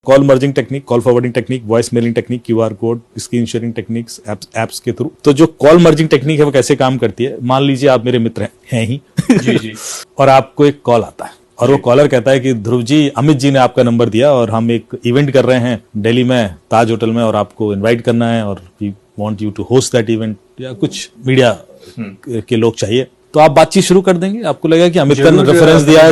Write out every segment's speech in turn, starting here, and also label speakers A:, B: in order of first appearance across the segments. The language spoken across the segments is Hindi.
A: Call merging technique, call forwarding technique, voice mailing technique, QR code, screen sharing techniques, apps के थ्रू। तो जो कॉल मर्जिंग टेक्निक है वो कैसे काम करती है, मान लीजिए आप मेरे मित्र हैं ही
B: जी
A: और आपको एक कॉल आता है और वो कॉलर कहता है कि ध्रुव जी, अमित जी ने आपका नंबर दिया और हम एक इवेंट कर रहे हैं दिल्ली में ताज होटल में और आपको इनवाइट करना है और we want you to host that event, या कुछ मीडिया के लोग चाहिए। तो आप बातचीत शुरू कर देंगे, आपको लगेगा कि अमित का रेफरेंस दिया है,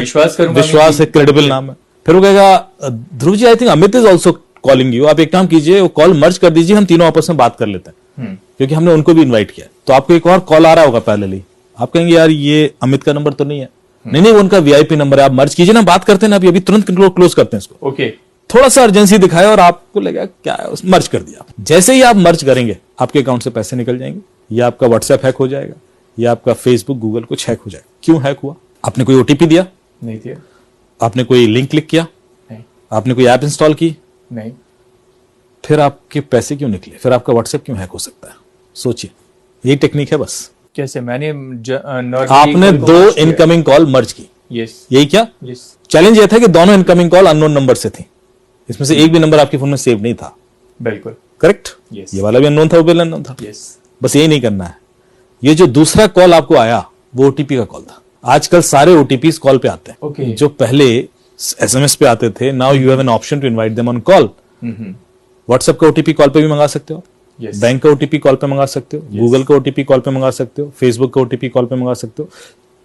A: विश्वास है, क्रेडिबल नाम है। फिर वो कहेगा Dhruv ji, I think Amit is also calling you, आप एक काम कीजिए, वो कॉल मर्ज कर दीजिए, हम तीनों आपस में बात कर लेते हैं, क्योंकि हमने उनको भी इन्वाइट किया। तो आपको एक और कॉल आ रहा होगा पैरेलली, आप कहेंगे यार ये अमित का नंबर तो नहीं है, नहीं वो उनका वीआईपी नंबर है, आप मर्ज कीजिए ना, बात करते हैं ना, अभी तुरंत क्लोज करते हैं इसको।
B: ओके,
A: थोड़ा सा अर्जेंसी दिखाया और आपको लगा क्या है, मर्ज कर दिया। जैसे ही आप मर्ज करेंगे आपके अकाउंट से पैसे निकल जाएंगे, या आपका व्हाट्सएप हैक हो जाएगा, या आपका फेसबुक, गूगल कुछ हैक हो जाएगा। क्यों हैक हुआ? आपने कोई ओटीपी दिया?
B: नहीं दिया।
A: आपने कोई लिंक क्लिक किया?
B: नहीं।
A: आपने कोई ऐप इंस्टॉल की?
B: नहीं।
A: फिर आपके पैसे क्यों निकले? फिर आपका व्हाट्सएप क्यों हैक हो सकता है? सोचिए, यही टेक्निक है बस।
B: कैसे? मैंने
A: आपने दो इनकमिंग कॉल मर्ज की।
B: यस।
A: यही क्या?
B: यस।
A: चैलेंज ये था कि दोनों इनकमिंग कॉल अननोन नंबर से थी, इसमें से एक भी नंबर आपके फोन में सेव नहीं था।
B: बिल्कुल
A: करेक्ट।
B: yes.
A: ये वाला भी अननोन था, वो भी अननोन था।
B: yes.
A: बस यही नहीं करना है। ये जो दूसरा कॉल आपको आया वो ओटीपी का कॉल था। आजकल सारे ओटीपी कॉल पे आते हैं।
B: okay.
A: जो पहले एसएमएस पे आते थे, now you have an option to invite them on call. WhatsApp का ओटीपी कॉल पे भी मंगा सकते हो,
B: yes.
A: बैंक का ओटीपी कॉल पे मंगा सकते हो, गूगल का ओटीपी कॉल पे मंगा सकते हो, फेसबुक का ओटीपी कॉल पे मंगा सकते हो।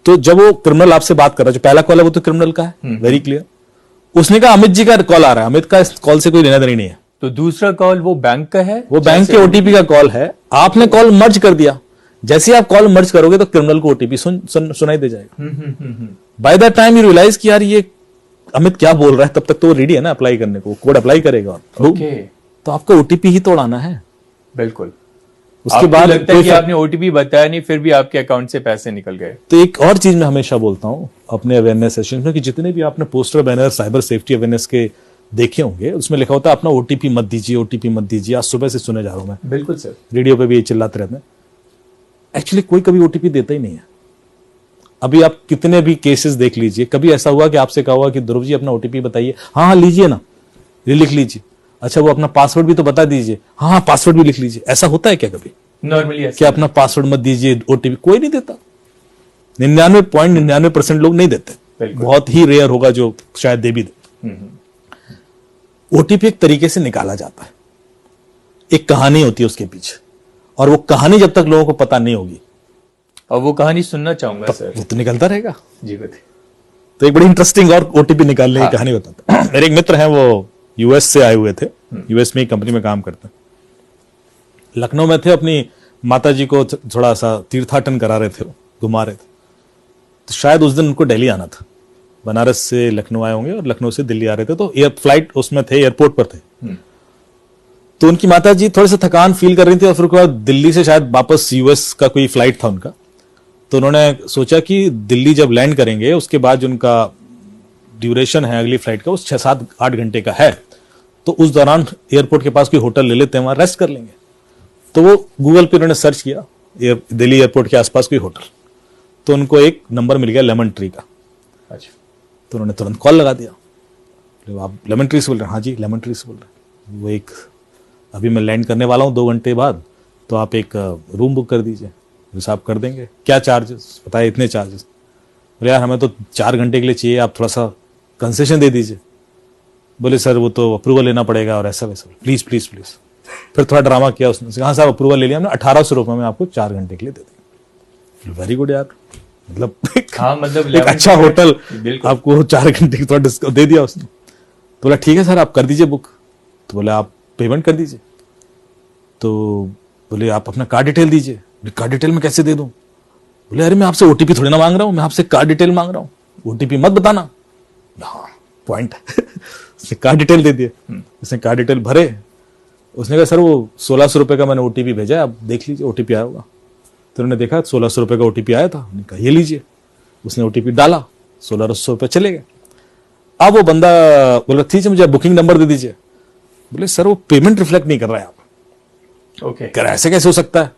A: तो जब वो क्रिमिनल आपसे बात कर रहा है, जो पहला कॉल है वो तो क्रिमिनल का है, वेरी क्लियर। उसने कहा अमित जी का कॉल आ रहा है, अमित का इस कॉल से कोई लेना देना नहीं है।
B: तो दूसरा कॉल वो बैंक का है,
A: वो बैंक के ओटीपी का कॉल है, आपने कॉल मर्ज कर दिया। जैसे ही आप कॉल मर्ज करोगे तो क्रिमिनल को ओटीपी सुनाई दे जाएगा। By the time you realize कि यार ये अमित क्या बोल रहा है, तब तक तो वो रेडी है ना अप्लाई करने को, कोड अप्लाई करेगा। तो आपका ओटीपी ही तोड़ाना है।
B: बिल्कुल।
A: उसके बाद
B: लगता है कि आपने ओटीपी बताया नहीं, फिर भी आपके अकाउंट से पैसे निकल गए।
A: तो एक और चीज मैं हमेशा बोलता हूं अपने अवेयरनेस सेशन में, कि जितने भी आपने poster banner cyber safety awareness के देखे होंगे, उसमें लिखा होता है अपना ओटीपी मत दीजिए, ओटीपी मत दीजिए। आज सुबह से सुने जा रहा हूं मैं।
B: बिल्कुल सर,
A: रेडियो पे भी ये चिल्लाते रहते हैं। एक्चुअली कोई कभी ओटीपी देता ही नहीं है। अभी आप कितने भी केसेस देख लीजिए, कभी ऐसा हुआ कि आपसे कहा हुआ कि ध्रुव जी अपना ओटीपी बताइए, हाँ लीजिए ना, ये लिख लीजिए। अच्छा वो अपना पासवर्ड भी तो बता दीजिए, हाँ पासवर्ड भी लिख लीजिए। ऐसा होता है क्या कभी?
B: नॉर्मली
A: क्या अपना पासवर्ड मत दीजिए, ओटीपी कोई नहीं देता। 99.99% लोग नहीं देते। बहुत ही रेयर होगा जो शायद दे भी दे। ओटीपी एक तरीके से निकाला जाता है, एक कहानी होती है उसके पीछे, और वो कहानी जब तक लोगों को पता नहीं होगी,
B: और वो कहानी सुनना चाहूंगा सर।
A: वो तो निकलता रहेगा।
B: जी बताइए।
A: तो एक बड़ी इंटरेस्टिंग और ओटीपी निकालने की कहानी बताता हूं। मेरे एक मित्र हैं, वो यूएस से आए हुए थे, यूएस में ही कंपनी में काम करते हैं। लखनऊ में थे, अपनी माता जी को थोड़ा सा तीर्थाटन करा रहे थे, घुमा रहे थे। तो शायद उस दिन उनको दिल्ली आना था, बनारस से लखनऊ आए होंगे और लखनऊ से दिल्ली आ रहे थे। तो फ्लाइट उसमें थे, एयरपोर्ट पर थे। तो उनकी माता जी थोड़े से थकान फील कर रही थी, और फिर उसके बाद दिल्ली से शायद वापस यूएस का कोई फ्लाइट था उनका। तो उन्होंने सोचा कि दिल्ली जब लैंड करेंगे उसके बाद जो उनका ड्यूरेशन है अगली फ्लाइट का, वो 6-7-8 घंटे का है, तो उस दौरान एयरपोर्ट के पास कोई होटल ले लेते हैं, वहां रेस्ट कर लेंगे। तो वो गूगल पे उन्होंने सर्च किया दिल्ली एयरपोर्ट के आसपास कोई होटल, तो उनको एक नंबर मिल गया लेमन ट्री का।
B: अच्छा।
A: तो उन्होंने तुरंत कॉल लगा दिया, तो आप लेमन ट्री से बोल रहे हैं? हाँ जी लेमन ट्री से बोल रहे हैं। वो एक अभी मैं लैंड करने वाला हूँ 2 घंटे बाद, तो आप एक रूम बुक कर दीजिए, जैसे आप कर देंगे। क्या चार्जेस? बताए इतने चार्जेस। बोले यार हमें तो 4 घंटे के लिए चाहिए, आप थोड़ा सा कंसेशन दे दीजिए। बोले सर वो तो अप्रूवल लेना पड़ेगा और ऐसा वैसा, प्लीज प्लीज प्लीज। फिर थोड़ा ड्रामा किया उसने, हाँ साहब अप्रूवल ले लिया हमने, 1800 रुपये में आपको 4 घंटे के लिए दे देंगे। वेरी गुड यार, मतलब
B: हाँ, मतलब
A: एक अच्छा होटल आपको 4 घंटे की थोड़ा डिस्काउंट दे दिया उसने। तो बोला ठीक है सर आप कर दीजिए बुक। तो बोले आप पेमेंट कर दीजिए। तो बोले आप अपना कार्ड डिटेल दीजिए। कार्ड डिटेल में कैसे दे दूं? बोले अरे मैं आपसे ओटीपी थोड़ी ना मांग रहा हूं, मैं आपसे कार्ड डिटेल मांग रहा हूं, ओटीपी मत बताना। हाँ पॉइंट है। उसने कार्ड डिटेल दे दिए, उसने कार्ड डिटेल भरे। उसने कहा सर वो 1600 रुपए का मैंने ओटीपी भेजा है, आप देख लीजिए ओटीपी आया होगा। तो उन्होंने देखा 1600 रुपए का ओटीपी आया था। उन्होंने कहा ये लीजिए। उसने ओटीपी डाला, 1600 रुपए चले गए। अब वो बंदा बोला ठीक है मुझे बुकिंग नंबर दे दीजिए। बोले सर वो पेमेंट रिफ्लेक्ट नहीं कर रहा है आप।
B: ओके।
A: कर ऐसे कैसे हो सकता है?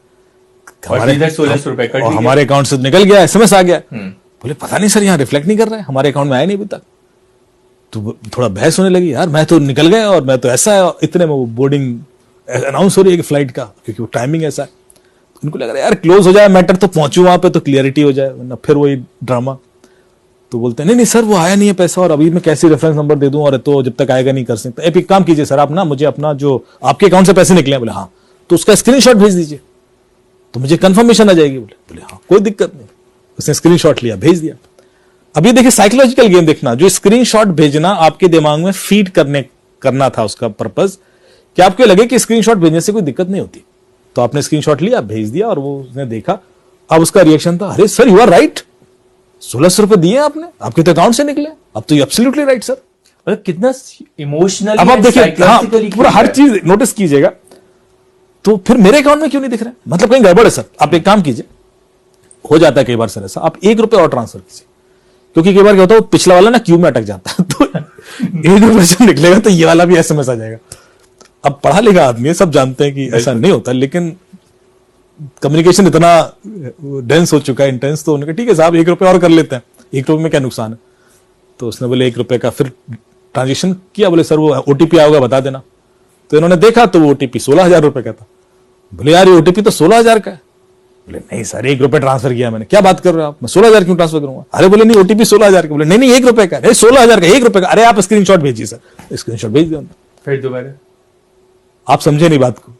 B: हमारे 1600 रुपए कट गए,
A: हमारे अकाउंट से निकल गया, एसएमएस आ गया। बोले पता नहीं सर यहाँ रिफ्लेक्ट नहीं कर रहा है, हमारे अकाउंट में आया नहीं अभी तक। तो थोड़ा बहस होने लगी, यार मैं तो निकल गया और मैं तो ऐसा है, इतने में वो बोर्डिंग अनाउंस हो रही है कि फ्लाइट का, क्योंकि वो टाइमिंग ऐसा है। तो उनको लग रहा है यार क्लोज हो जाए मैटर तो पहुंचू वहां पे तो क्लियरिटी हो जाए, वरना फिर वही ड्रामा। तो बोलते हैं नहीं नहीं सर वो आया नहीं है पैसा, और अभी मैं कैसे रेफरेंस नंबर दे दूं, और तो जब तक आएगा नहीं कर सकता। एक काम कीजिए सर, आप ना मुझे अपना जो आपके अकाउंट से पैसे निकले हैं, बोले हाँ, तो उसका स्क्रीनशॉट भेज दीजिए तो मुझे कंफर्मेशन आ जाएगी। बोले हाँ कोई दिक्कत नहीं। उसने स्क्रीनशॉट लिया, भेज दिया। अभी देखिए साइकोलॉजिकल गेम देखना, जो स्क्रीनशॉट भेजना आपके दिमाग में फीड करना था उसका पर्पस, कि आपको लगे कि स्क्रीनशॉट भेजने से कोई दिक्कत नहीं होती। तो आपने स्क्रीनशॉट लिया, भेज दिया, और वो उसने देखा। अब उसका रिएक्शन था, अरे सर यू आर राइट, 1600 रुपए दिए आपने, आपके तो अकाउंट से निकले, अब तो यू एब्सोल्युटली राइट सर।
B: मतलब कितना इमोशनल।
A: अब आप देखिए हाँ, पूरा हर चीज नोटिस कीजिएगा। तो फिर मेरे अकाउंट में क्यों नहीं दिख रहा है, मतलब कहीं गड़बड़ है सर। आप एक काम कीजिए, हो जाता है कई बार सर ऐसा, आप 1 रुपए और ट्रांसफर कीजिए, क्योंकि कई बार क्या होता है वो पिछला वाला ना क्यू में अटक जाता है, तो 1 रुपए जब निकलेगा तो ये वाला भी एसएमएस आ जाएगा। अब पढ़ा लिखा आदमी है, सब जानते हैं कि ऐसा नहीं होता, लेकिन कम्युनिकेशन इतना डेंस हो चुका है, इंटेंस, तो उन्होंने कहा ठीक है साहब 1 रुपए और कर लेते हैं, 1 रुपए में क्या नुकसान है। तो उसने बोले 1 रुपए का फिर ट्रांजेक्शन किया, बोले सर वो ओटीपी आओगे बता देना। तो इन्होंने देखा तो वो ओटीपी 16,000 रुपए का था। बोले यार ये ओटीपी तो 16,000 का है। बोले नहीं सर 1 रुपए ट्रांसफर किया मैंने। क्या बात कर रहे हो आप, मैं 16,000 क्यों ट्रांसफर करूंगा। अरे बोले नहीं ओटीपी 16,000 का। बोले नहीं 1 रुपए का, नहीं 16,000 का, 1 रुपए का। अरे आप स्क्रीनशॉट भेजिए सर, स्क्रीनशॉट भेज दिया।
B: फिर दोबारा
A: आप समझे नहीं बात को।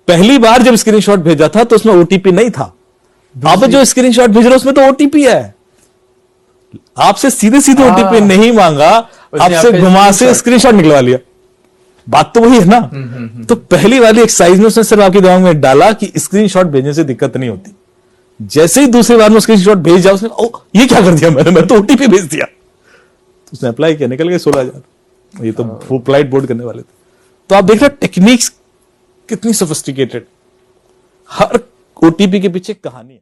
A: पहली बार जब स्क्रीनशॉट भेजा था तो उसमें ओटीपी नहीं था, अब जो स्क्रीनशॉट भेज रहे उसमें तो ओटीपी है। आपसे सीधे सीधे ओटीपी नहीं मांगा, आपसे घुमा से स्क्रीनशॉट निकलवा लिया। बात तो वही है ना। तो पहली वाली एक्सरसाइज में उसने सिर्फ आपके दिमाग में डाला कि स्क्रीनशॉट भेजने से दिक्कत नहीं होती। जैसे ही दूसरी बार में स्क्रीनशॉट भेज जाओ, उसने ओ ये क्या कर दिया मैं तो ओटीपी भेज दिया। तो उसने अप्लाई किया, निकल गए 16,000। ये तो वो फ्लाइट बोर्ड करने वाले थे। तो आप देख रहे हो टेक्निक्स कितनी सोफिस्टिकेटेड, हर ओटीपी के पीछे कहानी है।